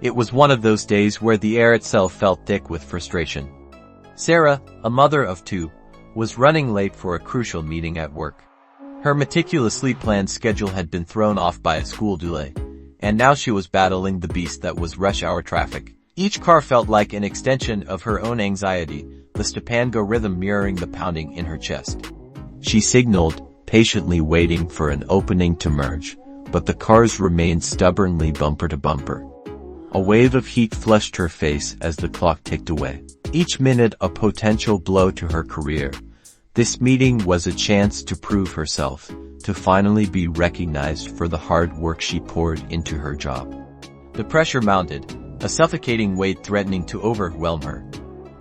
It was one of those days where the air itself felt thick with frustration. Sarah, a mother of two, was running late for a crucial meeting at work. Her meticulously planned schedule had been thrown off by a school delay, and now she was battling the beast that was rush hour traffic. Each car felt like an extension of her own anxiety, the staccato rhythm mirroring the pounding in her chest. She signaled, patiently waiting for an opening to merge, but the cars remained stubbornly bumper to bumper. A wave of heat flushed her face as the clock ticked away. Each minute a potential blow to her career. This meeting was a chance to prove herself, to finally be recognized for the hard work she poured into her job. The pressure mounted, a suffocating weight threatening to overwhelm her.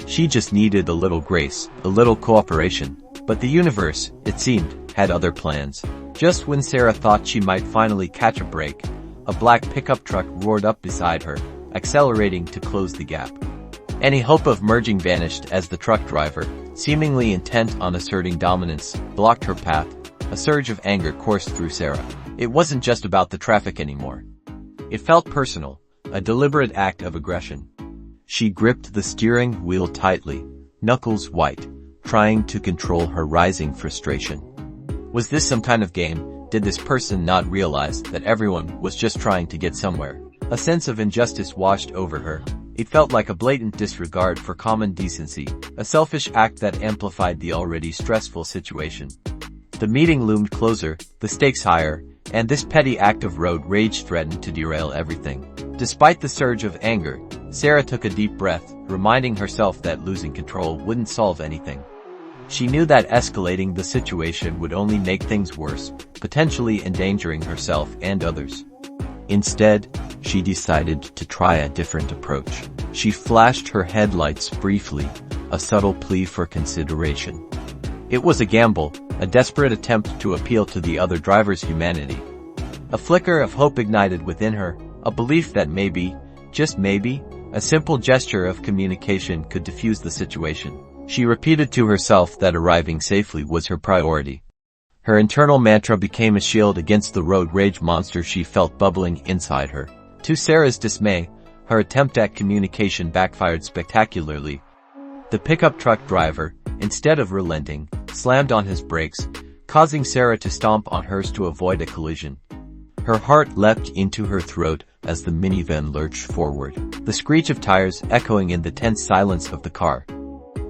She just needed a little grace, a little cooperation, but the universe, it seemed, had other plans. Just when Sarah thought she might finally catch a break, a black pickup truck roared up beside her, accelerating to close the gap. Any hope of merging vanished as the truck driver, seemingly intent on asserting dominance, blocked her path. A surge of anger coursed through Sarah. It wasn't just about the traffic anymore. It felt personal, a deliberate act of aggression. She gripped the steering wheel tightly, knuckles white, trying to control her rising frustration. Was this some kind of game? Did this person not realize that everyone was just trying to get somewhere? A sense of injustice washed over her. It felt like a blatant disregard for common decency, a selfish act that amplified the already stressful situation. The meeting loomed closer, the stakes higher, and this petty act of road rage threatened to derail everything. Despite the surge of anger, Sarah took a deep breath, reminding herself that losing control wouldn't solve anything. She knew that escalating the situation would only make things worse, potentially endangering herself and others. Instead, she decided to try a different approach. She flashed her headlights briefly, a subtle plea for consideration. It was a gamble, a desperate attempt to appeal to the other driver's humanity. A flicker of hope ignited within her, a belief that maybe, just maybe, a simple gesture of communication could diffuse the situation. She repeated to herself that arriving safely was her priority. Her internal mantra became a shield against the road rage monster she felt bubbling inside her. To Sarah's dismay, her attempt at communication backfired spectacularly. The pickup truck driver, instead of relenting, slammed on his brakes, causing Sarah to stomp on hers to avoid a collision. Her heart leapt into her throat as the minivan lurched forward, the screech of tires echoing in the tense silence of the car.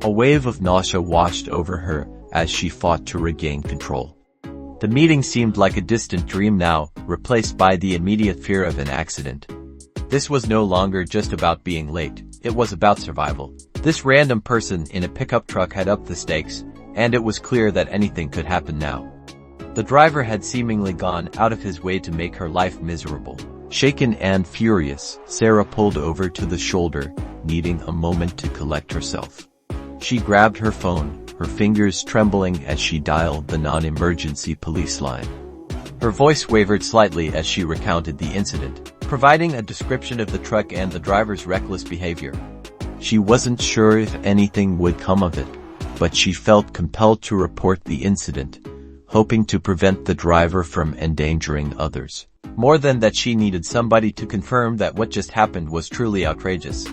A wave of nausea washed over her as she fought to regain control. The meeting seemed like a distant dream now, replaced by the immediate fear of an accident. This was no longer just about being late, it was about survival. This random person in a pickup truck had upped the stakes, and it was clear that anything could happen now. The driver had seemingly gone out of his way to make her life miserable. Shaken and furious, Sarah pulled over to the shoulder, needing a moment to collect herself. She grabbed her phone, her fingers trembling as she dialed the non-emergency police line. Her voice wavered slightly as she recounted the incident, providing a description of the truck and the driver's reckless behavior. She wasn't sure if anything would come of it, but she felt compelled to report the incident, hoping to prevent the driver from endangering others. More than that, she needed somebody to confirm that what just happened was truly outrageous.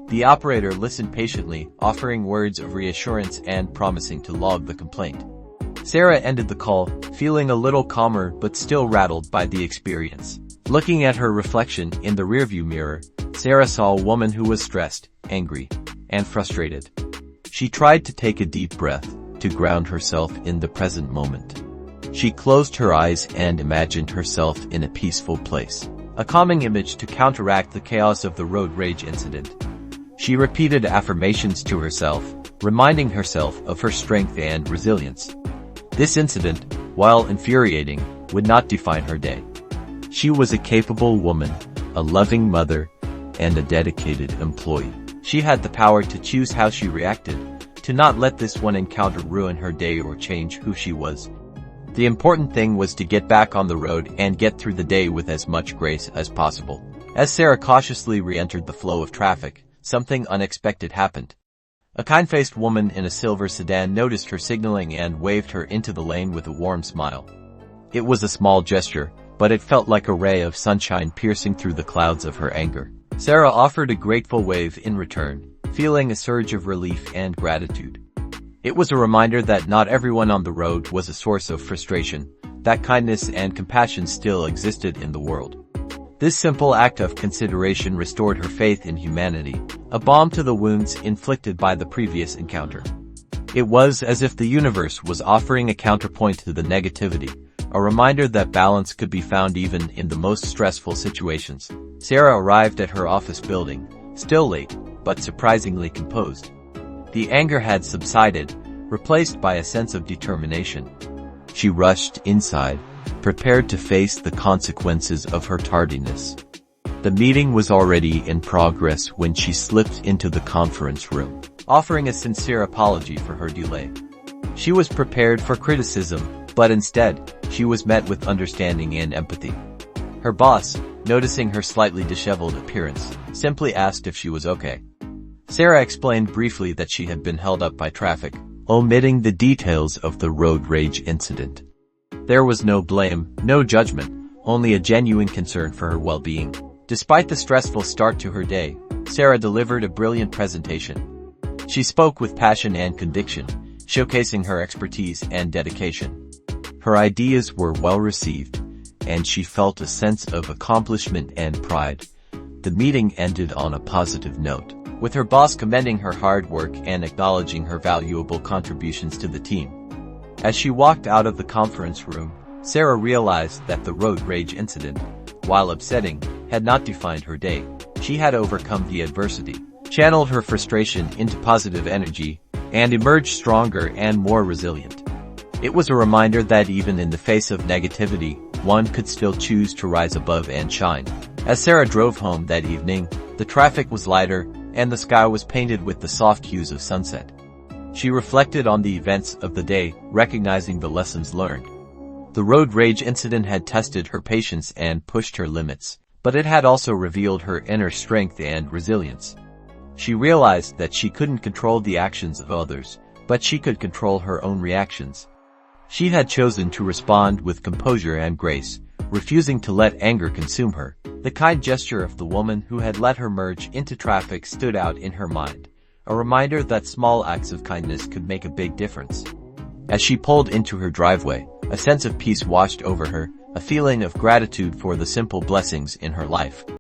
The operator listened patiently, offering words of reassurance and promising to log the complaint. Sarah ended the call, feeling a little calmer but still rattled by the experience. Looking at her reflection in the rearview mirror, Sarah saw a woman who was stressed, angry, and frustrated. She tried to take a deep breath, to ground herself in the present moment. She closed her eyes and imagined herself in a peaceful place, a calming image to counteract the chaos of the road rage incident. She repeated affirmations to herself, reminding herself of her strength and resilience. This incident, while infuriating, would not define her day. She was a capable woman, a loving mother, and a dedicated employee. She had the power to choose how she reacted, to not let this one encounter ruin her day or change who she was. The important thing was to get back on the road and get through the day with as much grace as possible. As Sarah cautiously re-entered the flow of traffic, something unexpected happened. A kind-faced woman in a silver sedan noticed her signaling and waved her into the lane with a warm smile. It was a small gesture, but it felt like a ray of sunshine piercing through the clouds of her anger. Sarah offered a grateful wave in return, feeling a surge of relief and gratitude. It was a reminder that not everyone on the road was a source of frustration, that kindness and compassion still existed in the world. This simple act of consideration restored her faith in humanity, a balm to the wounds inflicted by the previous encounter. It was as if the universe was offering a counterpoint to the negativity, a reminder that balance could be found even in the most stressful situations. Sarah arrived at her office building, still late, but surprisingly composed. The anger had subsided, replaced by a sense of determination. She rushed inside, prepared to face the consequences of her tardiness. The meeting was already in progress when she slipped into the conference room, offering a sincere apology for her delay. She was prepared for criticism, but instead, she was met with understanding and empathy. Her boss, noticing her slightly disheveled appearance, simply asked if she was okay. Sarah explained briefly that she had been held up by traffic, omitting the details of the road rage incident. There was no blame, no judgment, only a genuine concern for her well-being. Despite the stressful start to her day, Sarah delivered a brilliant presentation. She spoke with passion and conviction, showcasing her expertise and dedication. Her ideas were well received, and she felt a sense of accomplishment and pride. The meeting ended on a positive note, with her boss commending her hard work and acknowledging her valuable contributions to the team. As she walked out of the conference room, Sarah realized that the road rage incident, while upsetting, had not defined her day. She had overcome the adversity, channeled her frustration into positive energy, and emerged stronger and more resilient. It was a reminder that even in the face of negativity, one could still choose to rise above and shine. As Sarah drove home that evening, the traffic was lighter, and the sky was painted with the soft hues of sunset. She reflected on the events of the day, recognizing the lessons learned. The road rage incident had tested her patience and pushed her limits, but it had also revealed her inner strength and resilience. She realized that she couldn't control the actions of others, but she could control her own reactions. She had chosen to respond with composure and grace, refusing to let anger consume her. The kind gesture of the woman who had let her merge into traffic stood out in her mind, a reminder that small acts of kindness could make a big difference. As she pulled into her driveway, a sense of peace washed over her, a feeling of gratitude for the simple blessings in her life.